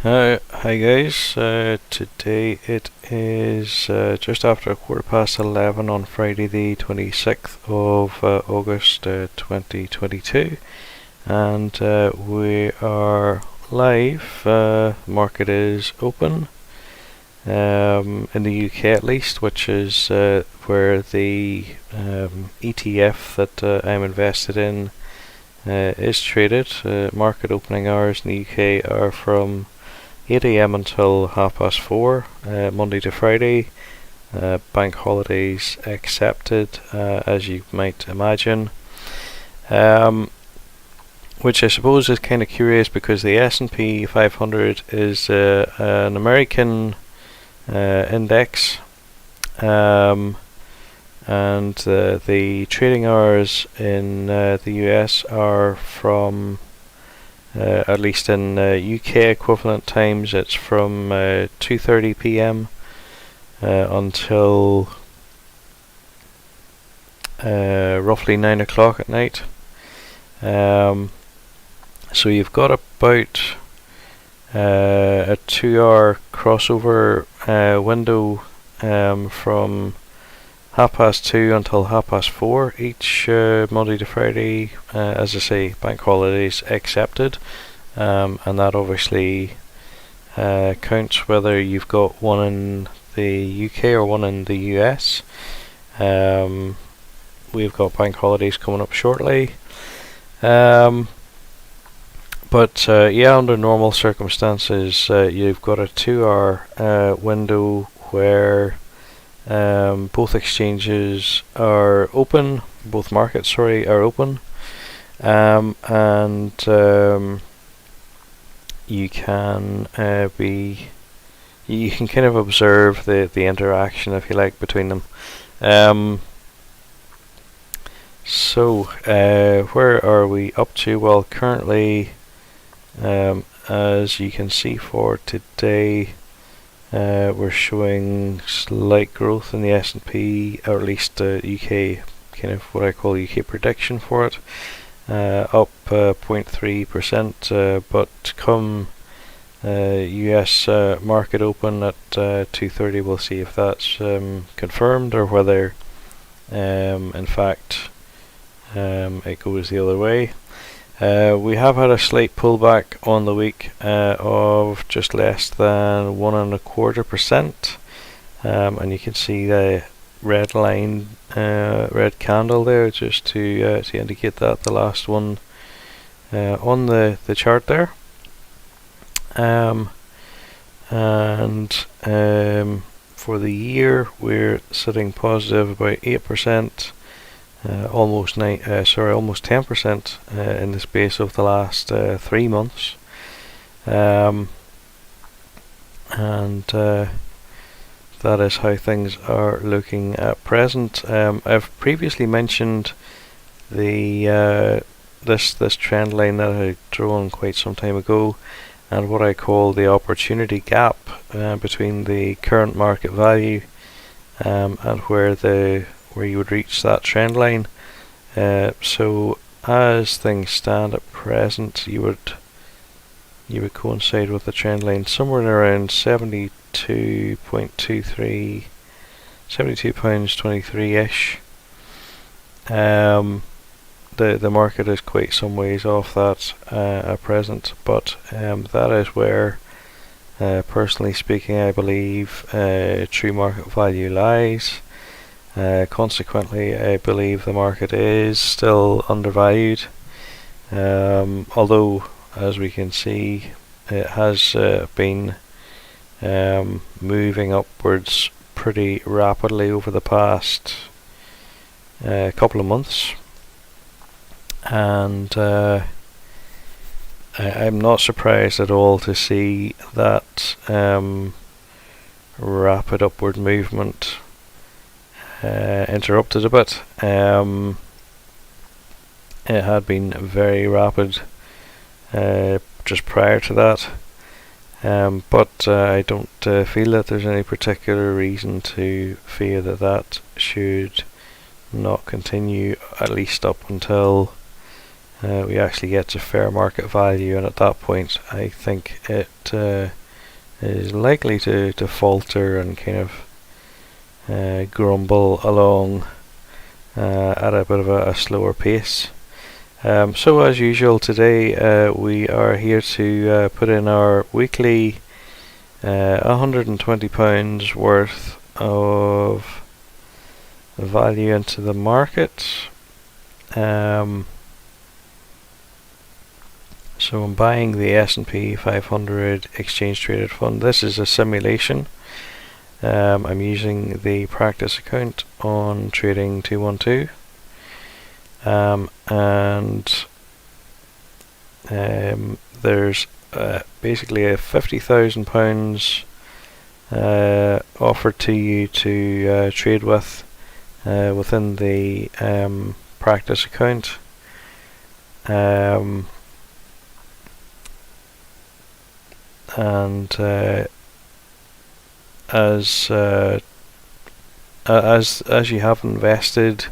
Hi guys, today it is just after 11:15 on Friday the 26th of August 2022, and we are live. Market is open in the UK at least, which is where the ETF that I'm invested in is traded. Market opening hours in the UK are from 8 a.m. until 4:30, Monday to Friday, bank holidays accepted, as you might imagine. Which I suppose is kind of curious because the S&P 500 is an American index, and the trading hours in the US are from at least in UK equivalent times, it's from 2:30 p.m. Until roughly 9 o'clock at night. So you've got about a 2-hour crossover window from 2:30 until 4:30 each Monday to Friday, as I say, bank holidays accepted, and that obviously counts whether you've got one in the UK or one in the US. We've got bank holidays coming up shortly, but yeah, under normal circumstances, you've got a 2-hour window where both exchanges are open, both markets, are open, and you can you can kind of observe the interaction, if you like, between them. So where are we up to? Well, currently, as you can see for today, we're showing slight growth in the S&P, or at least UK, kind of what I call UK prediction for it, up 0.3%, but come US market open at 2:30, we'll see if that's confirmed or whether in fact it goes the other way. We have had a slight pullback on the week of just less than 1.25%, and you can see the red line, red candle there, just to indicate that, the last one on the chart there. And for the year, we're sitting positive about 8%. Almost 10% in the space of the last 3 months, and that is how things are looking at present. I've previously mentioned the this trend line that I had drawn quite some time ago, and what I call the opportunity gap between the current market value and where you would reach that trend line. So as things stand at present, you would coincide with the trend line somewhere around 72.23, £72.23-ish. The market is quite some ways off that at present, but that is where, personally speaking, I believe true market value lies. Consequently, I believe the market is still undervalued, although, as we can see, it has been moving upwards pretty rapidly over the past couple of months, and I'm not surprised at all to see that rapid upward movement interrupted a bit. It had been very rapid just prior to that, but I don't feel that there's any particular reason to fear that that should not continue, at least up until we actually get to fair market value, and at that point I think it is likely to falter and kind of grumble along at a bit of a slower pace. So as usual today we are here to put in our weekly £120 worth of value into the market. So I'm buying the S&P 500 exchange traded fund. This is a simulation. I'm using the practice account on Trading 212, and there's basically a £50,000 offered to you to trade with within the practice account. And as you have invested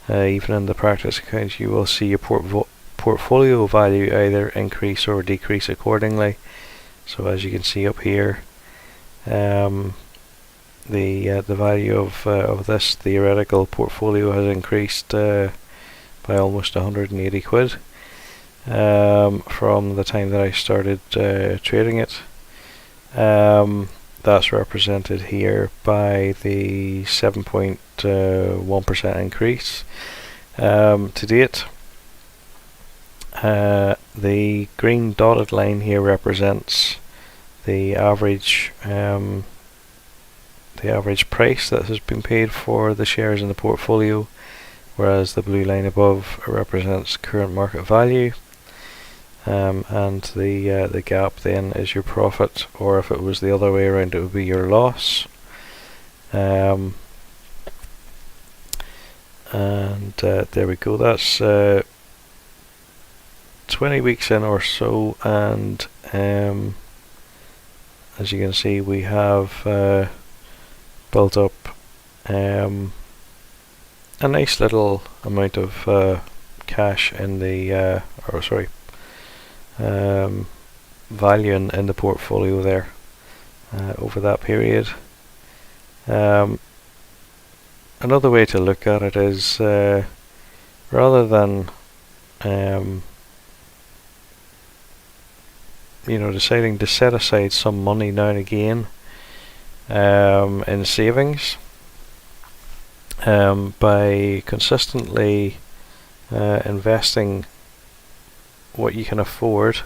even in the practice account, you will see your portfolio value either increase or decrease accordingly. So as you can see up here, the value of this theoretical portfolio has increased by almost 180 quid from the time that I started trading it. That's represented here by the 7.1% increase to date. The green dotted line here represents the average price that has been paid for the shares in the portfolio, whereas the blue line above represents current market value. And the gap then is your profit, or if it was the other way around, it would be your loss. And there we go. That's 20 weeks in or so, and as you can see, we have built up a nice little amount of cash in the value in the portfolio there over that period. Another way to look at it is rather than deciding to set aside some money now and again in savings, by consistently investing what you can afford,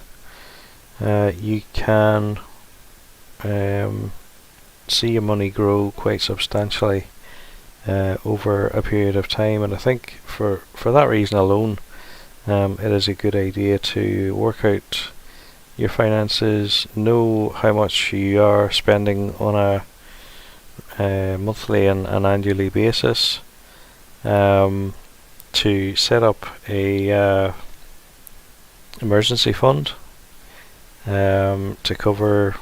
you can see your money grow quite substantially over a period of time. And I think for that reason alone, it is a good idea to work out your finances, know how much you are spending on a monthly and annually basis, to set up a emergency fund to cover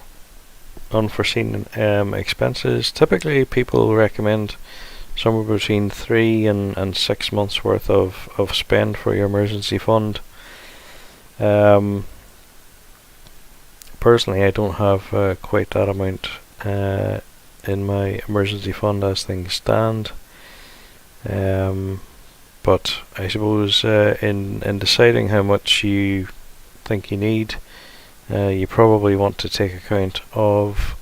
unforeseen expenses. Typically people recommend somewhere between 3 and 6 months worth of spend for your emergency fund. Personally, I don't have quite that amount in my emergency fund as things stand, but I suppose in deciding how much you think you need, you probably want to take account of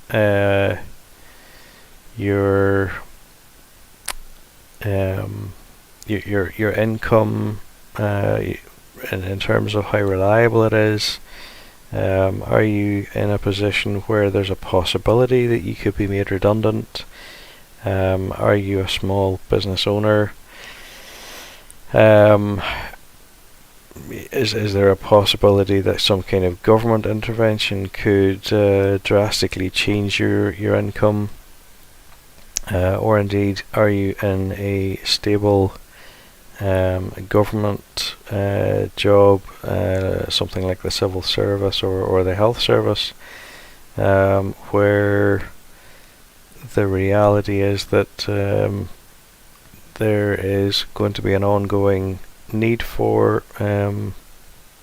your income in terms of how reliable it is. Are you in a position where there's a possibility that you could be made redundant? Are you a small business owner? Is there a possibility that some kind of government intervention could drastically change your income? Or indeed, are you in a stable government job, something like the civil service or the health service, where the reality is that there is going to be an ongoing need for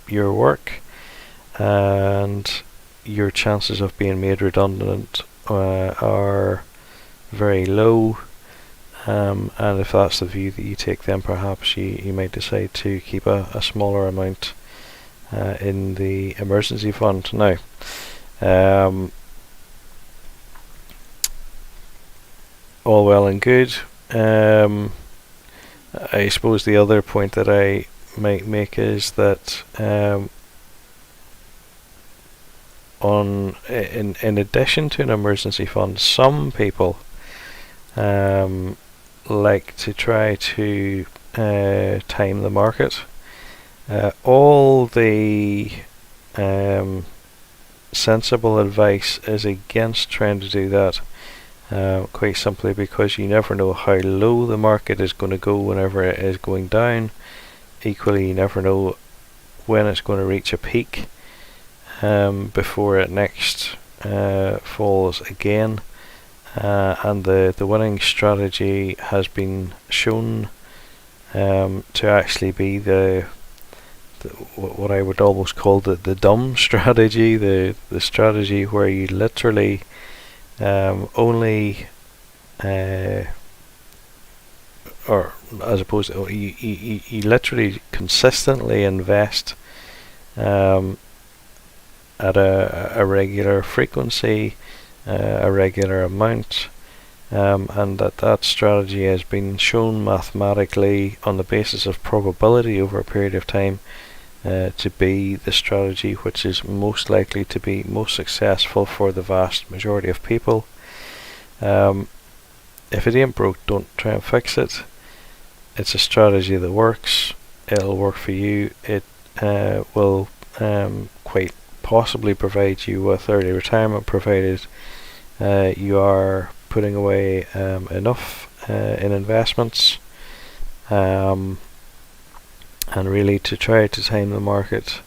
your work, and your chances of being made redundant are very low. And if that's the view that you take, then perhaps you might decide to keep a smaller amount in the emergency fund. Now, all well and good. I suppose the other point that I might make is that in addition to an emergency fund, some people like to try to time the market. All the sensible advice is against trying to do that, quite simply because you never know how low the market is going to go whenever it is going down. Equally, you never know when it's going to reach a peak before it next falls again. And the winning strategy has been shown to actually be what I would almost call the dumb strategy, the strategy where you literally only or as opposed to you literally consistently invest at a regular frequency, a regular amount, and that strategy has been shown mathematically on the basis of probability over a period of time to be the strategy which is most likely to be most successful for the vast majority of people. If it ain't broke, don't try and fix it. It's a strategy that works. It'll work for you. It will quite possibly provide you with early retirement, provided you are putting away enough in investments, and really to try to time the market.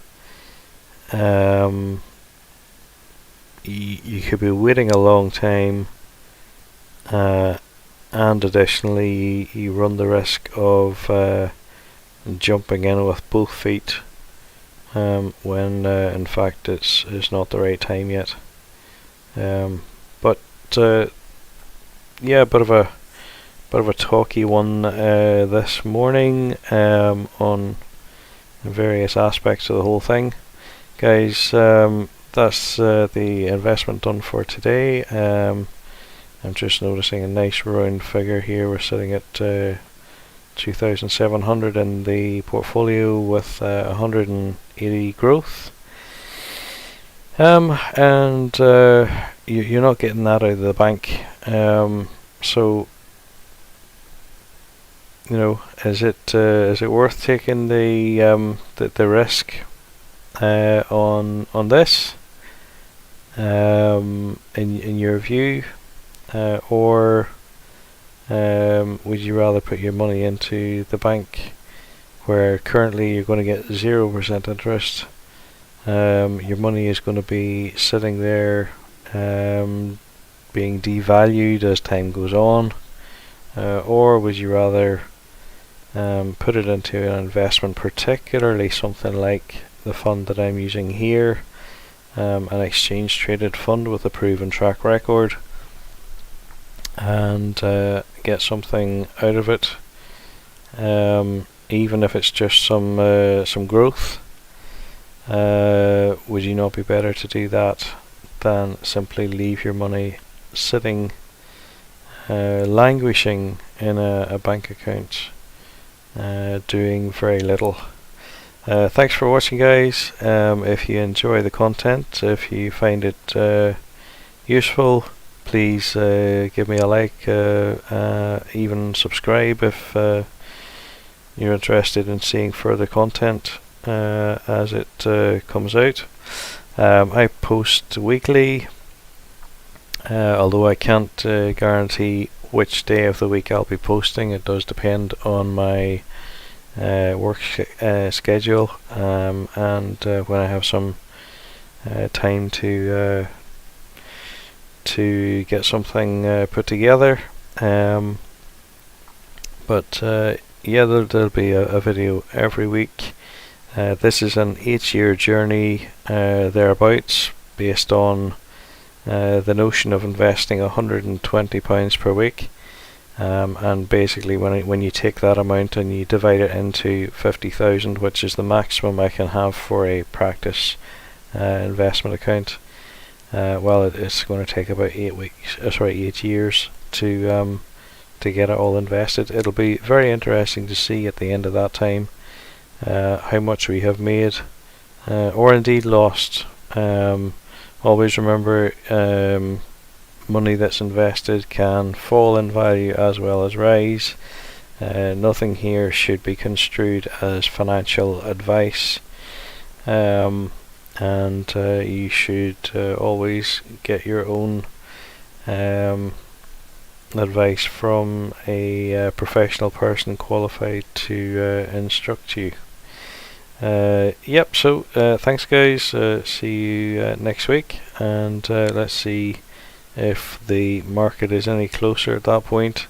You could be waiting a long time, and additionally you run the risk of jumping in with both feet when in fact it's not the right time yet. But yeah, a bit of a talky one this morning on various aspects of the whole thing, guys. That's the investment done for today. I'm just noticing a nice round figure here. We're sitting at 2,700 in the portfolio with 180 growth. And you're not getting that out of the bank. So, you know, is it worth taking the risk on this? In your view, or would you rather put your money into the bank, where currently you're going to get 0% interest? Your money is going to be sitting there, being devalued as time goes on, or would you rather put it into an investment, particularly something like the fund that I'm using here, an exchange traded fund with a proven track record, and get something out of it, even if it's just some growth? Would you not be better to do that than simply leave your money sitting, languishing in a bank account, doing very little? Thanks for watching, guys. If you enjoy the content, if you find it useful, please give me a like, even subscribe if you're interested in seeing further content as it comes out. I post weekly, although I can't guarantee which day of the week I'll be posting. It does depend on my work schedule, and when I have some time to get something put together. But yeah, there'll be a video every week. This is an 8-year journey thereabouts, based on the notion of investing £120 per week. And basically, when you take that amount and you divide it into 50,000, which is the maximum I can have for a practice investment account, it's going to take about 8 years to get it all invested. It'll be very interesting to see at the end of that time how much we have made or indeed lost. Always remember, money that's invested can fall in value as well as rise. Nothing here should be construed as financial advice, and you should always get your own advice from a professional person qualified to instruct you. So thanks guys, see you next week, and let's see if the market is any closer at that point.